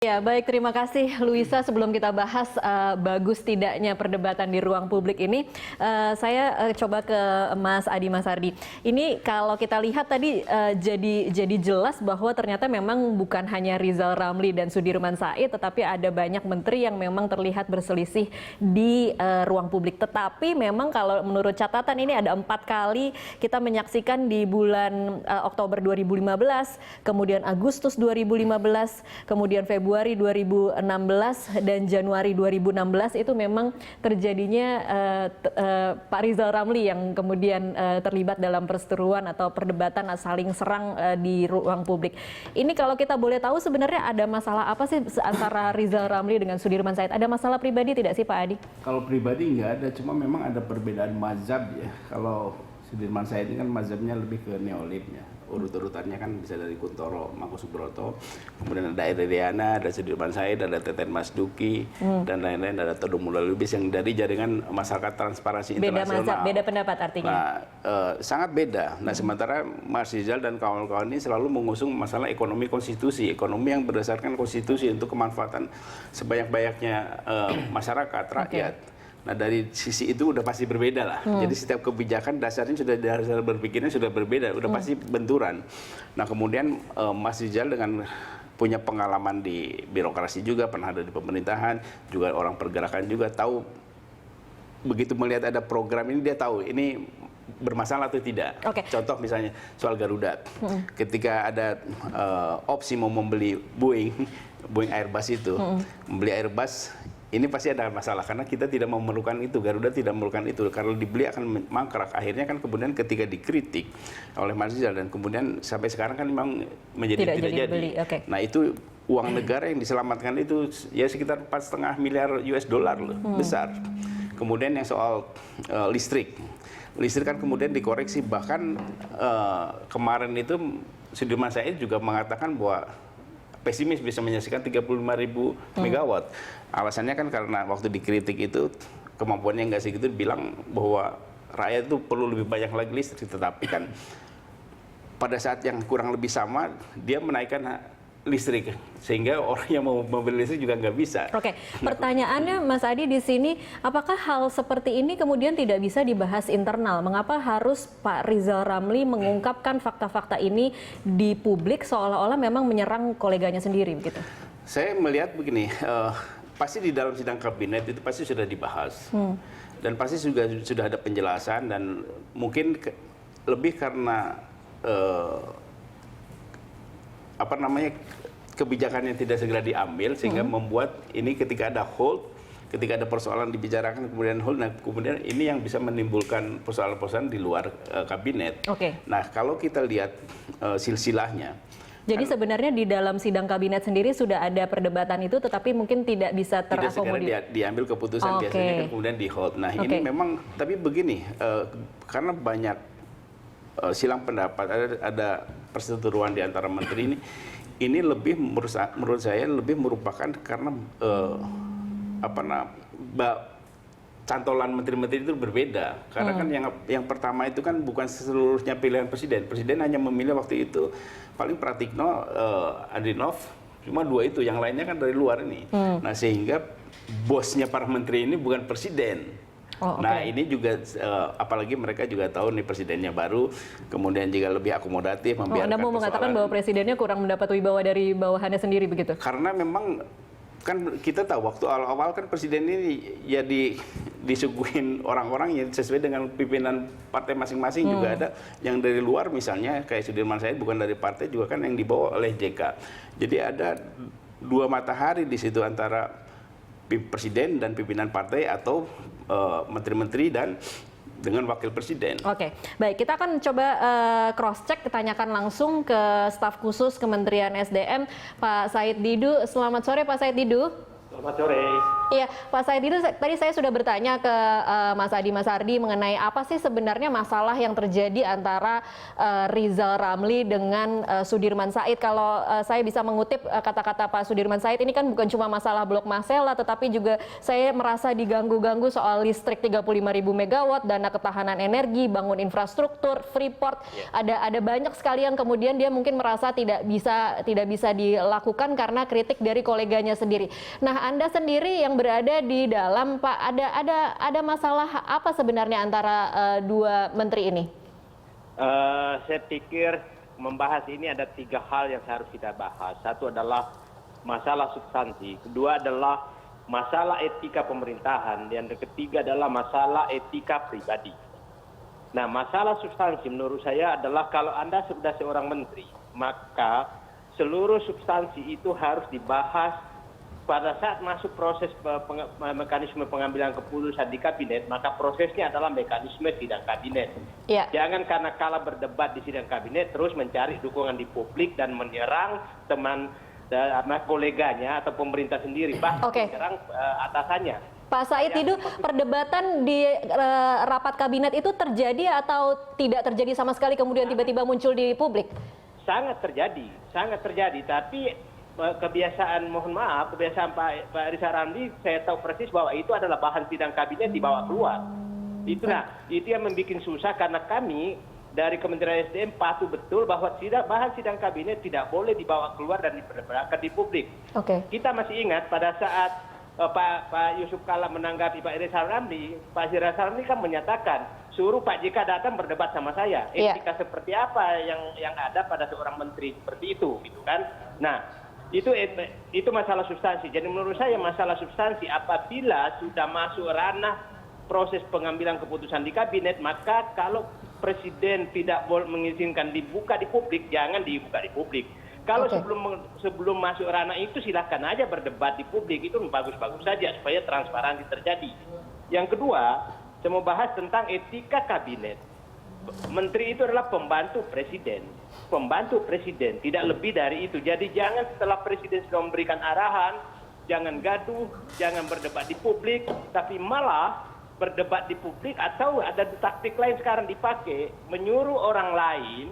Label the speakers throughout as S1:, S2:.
S1: Ya, baik, terima kasih Luisa. Sebelum kita bahas bagus tidaknya perdebatan di ruang publik ini, saya coba ke Mas Adi Masardi. Ini kalau kita lihat tadi jadi jelas bahwa ternyata memang bukan hanya Rizal Ramli dan Sudirman Said, tetapi ada banyak menteri yang memang terlihat berselisih di ruang publik. Tetapi memang kalau menurut catatan ini ada 4 kali kita menyaksikan di bulan Oktober 2015, kemudian Agustus 2015, kemudian Februari 2016 dan Januari 2016 itu memang terjadinya Pak Rizal Ramli yang kemudian terlibat dalam perseteruan atau perdebatan saling serang di ruang publik. Ini kalau kita boleh tahu sebenarnya ada masalah apa sih antara Rizal Ramli dengan Sudirman Said? Ada masalah pribadi tidak sih Pak Adi?
S2: Kalau pribadi nggak ada, cuma memang ada perbedaan mazhab ya. Kalau Sudirman Said ini kan mazhabnya lebih ke neolibnya. Urut-urutannya kan bisa dari Kuntoro, Mangku Subroto, kemudian ada Iriana, ada Sudirman Said, ada Teten Mas Duki, dan lain-lain, ada Todo Mulya Lubis yang dari jaringan masyarakat transparansi internasional.
S1: Beda mazhab, beda pendapat artinya?
S2: Nah, sangat beda. Nah, sementara Mas Rizal dan kawan-kawan ini selalu mengusung masalah ekonomi konstitusi, ekonomi yang berdasarkan konstitusi untuk kemanfaatan sebanyak-banyaknya masyarakat, rakyat. Nah, dari sisi itu udah pasti berbeda lah. Jadi setiap kebijakan dasarnya sudah dasar berpikirnya sudah berbeda, udah pasti benturan. Nah, kemudian Mas Rizal dengan punya pengalaman di birokrasi juga, pernah ada di pemerintahan, juga orang pergerakan juga, tahu begitu melihat ada program ini dia tahu ini bermasalah atau tidak. Contoh misalnya soal Garuda. Ketika ada opsi mau membeli Boeing Airbus itu, membeli Airbus ini pasti ada masalah karena kita tidak memerlukan itu, Garuda tidak memerlukan itu. Kalau dibeli akan mangkrak. Akhirnya kan kemudian ketika dikritik oleh Mas Rizal dan kemudian sampai sekarang kan memang menjadi tidak jadi. Nah, itu uang negara yang diselamatkan itu ya sekitar 4,5 miliar US dollar loh, besar. Kemudian yang soal listrik kan kemudian dikoreksi, bahkan kemarin itu Sudirman Said juga mengatakan bahwa pesimis bisa menyaksikan 35.000 megawatt. Alasannya kan karena waktu dikritik itu kemampuannya nggak segitu, bilang bahwa rakyat itu perlu lebih banyak lagi listrik. Tetapi kan pada saat yang kurang lebih sama dia menaikkan listrik sehingga orang yang mau membeli listrik juga nggak bisa.
S1: Pertanyaannya Mas Adi di sini, apakah hal seperti ini kemudian tidak bisa dibahas internal? Mengapa harus Pak Rizal Ramli mengungkapkan fakta-fakta ini di publik seolah-olah memang menyerang koleganya sendiri begitu?
S2: Saya melihat begini, pasti di dalam sidang kabinet itu pasti sudah dibahas dan pasti juga sudah ada penjelasan dan mungkin lebih karena kebijakan yang tidak segera diambil sehingga membuat ini ketika ada hold, ketika ada persoalan dibicarakan kemudian hold, nah kemudian ini yang bisa menimbulkan persoalan-persoalan di luar kabinet. Nah, kalau kita lihat silsilahnya. Jadi
S1: sebenarnya di dalam sidang kabinet sendiri sudah ada perdebatan itu, tetapi mungkin tidak bisa terakomodir.
S2: Tidak segera diambil keputusan, biasanya kan kemudian di hold. Nah, ini memang, tapi begini, karena banyak silang pendapat, ada perseteruan di antara menteri ini lebih menurut saya lebih merupakan karena cantolan menteri-menteri itu berbeda. Karena kan yang pertama itu kan bukan seluruhnya pilihan presiden. Presiden hanya memilih waktu itu paling Pratikno, Adinov, cuma 2 itu, yang lainnya kan dari luar ini. Nah, sehingga bosnya para menteri ini bukan presiden. Nah, ini juga apalagi mereka juga tahu nih presidennya baru, kemudian juga lebih akomodatif, membiarkan
S1: Anda mau mengatakan bahwa presidennya kurang mendapat wibawa dari bawahannya sendiri begitu?
S2: Karena memang kan kita tahu waktu awal-awal kan presiden ini ya disuguhin orang-orang yang sesuai dengan pimpinan partai masing-masing. Juga ada yang dari luar misalnya kayak Sudirman Said bukan dari partai juga kan yang dibawa oleh JK. Jadi ada 2 matahari di situ antara presiden dan pimpinan partai atau menteri-menteri dan dengan wakil presiden.
S1: Baik, kita akan coba cross-check, tanyakan langsung ke staf khusus Kementerian SDM, Pak Said Didu. Selamat sore Pak Said Didu.
S3: Selamat sore.
S1: Iya, Pak Said itu tadi saya sudah bertanya ke Mas Adi Mas Ardi mengenai apa sih sebenarnya masalah yang terjadi antara Rizal Ramli dengan Sudirman Said. Kalau saya bisa mengutip kata-kata Pak Sudirman Said, ini kan bukan cuma masalah Blok Masela, tetapi juga saya merasa diganggu-ganggu soal listrik 35.000 megawatt, dana ketahanan energi, bangun infrastruktur, Freeport. Ada banyak sekali yang kemudian dia mungkin merasa tidak bisa dilakukan karena kritik dari koleganya sendiri. Nah, Anda sendiri yang berada di dalam, Pak, ada masalah apa sebenarnya antara dua menteri ini?
S3: Saya pikir membahas ini ada 3 hal yang harus kita bahas. Satu adalah masalah substansi, kedua adalah masalah etika pemerintahan, dan yang ketiga adalah masalah etika pribadi. Nah, masalah substansi menurut saya adalah kalau Anda sudah seorang menteri, maka seluruh substansi itu harus dibahas pada saat masuk proses mekanisme pengambilan keputusan di kabinet, maka prosesnya adalah mekanisme sidang kabinet.
S1: Ya.
S3: Jangan karena kalah berdebat di sidang kabinet terus mencari dukungan di publik dan menyerang teman koleganya atau pemerintah sendiri, bahkan menyerang atasannya.
S1: Pak Said itu perdebatan di rapat kabinet itu terjadi atau tidak terjadi sama sekali kemudian tiba-tiba muncul di publik?
S3: Sangat terjadi, tapi kebiasaan Pak Rizal Ramli, saya tahu persis bahwa itu adalah bahan sidang kabinet dibawa keluar. Itu yang membuat susah karena kami dari Kementerian SDM patuh betul bahwa bahan sidang kabinet tidak boleh dibawa keluar dan diperdebatkan di publik. Kita masih ingat pada saat Pak Yusuf Kala menanggapi Pak Rizal Ramli, Pak Rizal Ramli kan menyatakan suruh Pak JK datang berdebat sama saya. Etika seperti apa yang ada pada seorang menteri seperti itu, gitu kan? Nah, itu masalah substansi. Jadi menurut saya masalah substansi apabila sudah masuk ranah proses pengambilan keputusan di kabinet, maka kalau presiden tidak boleh mengizinkan dibuka di publik, jangan dibuka di publik. Kalau sebelum masuk ranah itu silahkan aja berdebat di publik, itu bagus-bagus saja supaya transparansi terjadi. Yang kedua, saya mau bahas tentang etika kabinet. Menteri itu adalah pembantu presiden, tidak lebih dari itu. Jadi jangan setelah presiden sudah memberikan arahan, jangan gaduh, jangan berdebat di publik, tapi malah berdebat di publik atau ada taktik lain sekarang dipakai, menyuruh orang lain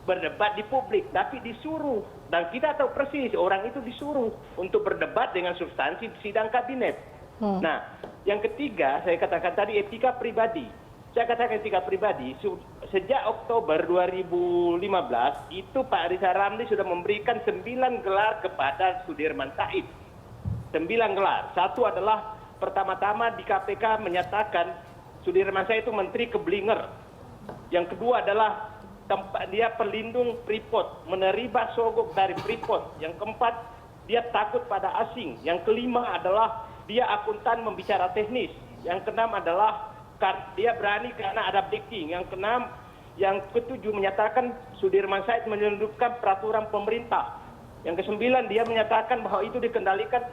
S3: berdebat di publik, tapi disuruh. Dan kita tahu persis orang itu disuruh untuk berdebat dengan substansi sidang kabinet. Nah, yang ketiga saya katakan tadi etika pribadi. Saya katakan etika pribadi, sejak Oktober 2015 itu Pak Rizal Ramli sudah memberikan 9 gelar kepada Sudirman Said. 9 gelar. Satu adalah pertama-tama di KPK menyatakan Sudirman Said itu menteri keblinger. Yang kedua adalah dia pelindung Freeport, menerima sogok dari Freeport. Yang keempat, dia takut pada asing. Yang kelima adalah dia akuntan membicara teknis. Yang keenam adalah dia berani karena ada backing. Yang keenam, yang ketujuh menyatakan Sudirman Said menyelundupkan peraturan pemerintah. Yang kesembilan, dia menyatakan bahwa itu dikendalikan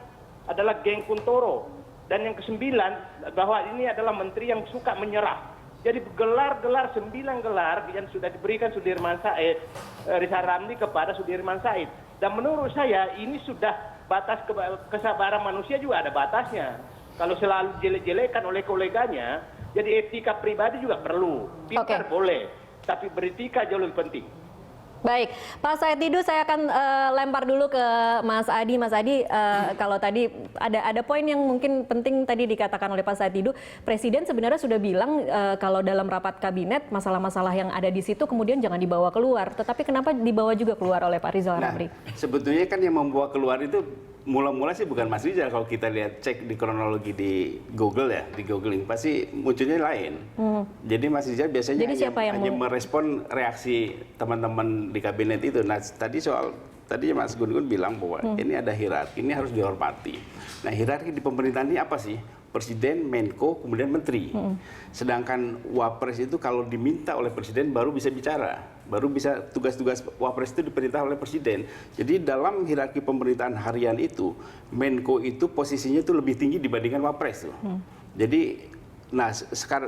S3: adalah geng Kuntoro. Dan yang kesembilan, bahwa ini adalah menteri yang suka menyerah. Jadi gelar-gelar 9 gelar yang sudah diberikan Sudirman Said, Rizal Ramli kepada Sudirman Said. Dan menurut saya ini sudah batas kesabaran manusia juga ada batasnya. Kalau selalu jelek-jelekan oleh koleganya, jadi etika pribadi juga perlu. Pintar boleh, tapi beretika jauh lebih penting.
S1: Baik, Pak Said Didu, saya akan lempar dulu ke Mas Adi. Mas Adi, kalau tadi ada poin yang mungkin penting tadi dikatakan oleh Pak Said Didu, Presiden sebenarnya sudah bilang kalau dalam rapat kabinet masalah-masalah yang ada di situ kemudian jangan dibawa keluar. Tetapi kenapa dibawa juga keluar oleh Pak Rizal Ramli?
S2: Sebetulnya kan yang membawa keluar itu mula-mula sih bukan Mas Rizal. Kalau kita lihat cek di kronologi di Google ya, di googling pasti munculnya lain. Jadi Mas Rizal biasanya hanya merespon reaksi teman-teman di kabinet itu. Nah tadi Mas Gun-Gun bilang bahwa ini ada hierarki, ini harus dihormati. Nah hierarki di pemerintahan ini apa sih? Presiden, Menko, kemudian Menteri. Sedangkan Wapres itu kalau diminta oleh Presiden baru bisa bicara. Baru bisa tugas-tugas Wapres itu diperintah oleh Presiden. Jadi dalam hierarki pemerintahan harian itu, Menko itu posisinya itu lebih tinggi dibandingkan Wapres. Jadi, nah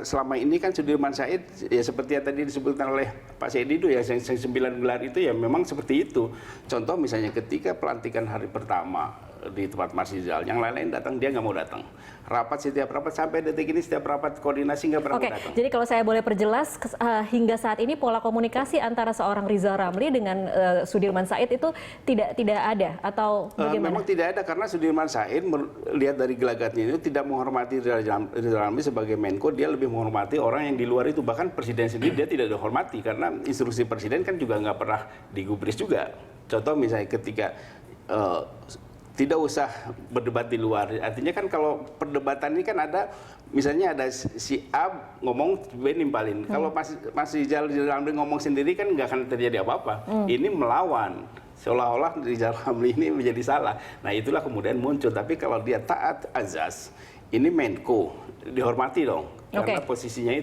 S2: selama ini kan Sudirman Said, ya seperti yang tadi disebutkan oleh Pak Said itu ya, yang 9 gelar itu ya memang seperti itu. Contoh misalnya ketika pelantikan hari pertama, di tempat Mas Rizal. Yang lain-lain datang, dia nggak mau datang. Rapat setiap rapat, sampai detik ini setiap rapat koordinasi nggak pernah
S1: Oke,
S2: datang.
S1: jadi kalau saya boleh perjelas, hingga saat ini pola komunikasi antara seorang Rizal Ramli dengan Sudirman Said itu tidak ada atau bagaimana?
S2: Memang tidak ada, karena Sudirman Said lihat dari gelagatnya itu tidak menghormati Rizal Ramli sebagai Menko, dia lebih menghormati orang yang di luar itu. Bahkan presiden sendiri dia tidak dihormati karena instruksi presiden kan juga nggak pernah digubris juga. Contoh misalnya ketika tidak usah berdebat di luar. Artinya kan kalau perdebatan ini kan ada, misalnya ada si A ngomong, B nimpalin. Kalau Mas Rizal Ramli ngomong sendiri kan nggak akan terjadi apa-apa. Ini melawan. Seolah-olah Rizal Ramli ini menjadi salah. Nah itulah kemudian muncul. Tapi kalau dia taat azas, ini Menko, dihormati dong. Karena posisinya itu.